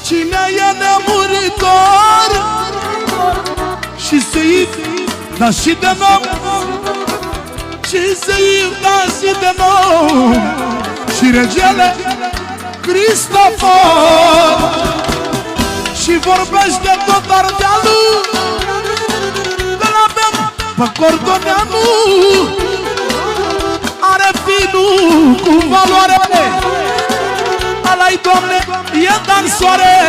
Cine e nemuritor și Seif, dar și de nom, și Seif, dar și de nom, și regele Cristofor. Și vorbește tot Ardealul, că l-avem pe Cordoneanu. Are vinul cu valoare, ăla-i, Doamne, e dansoare.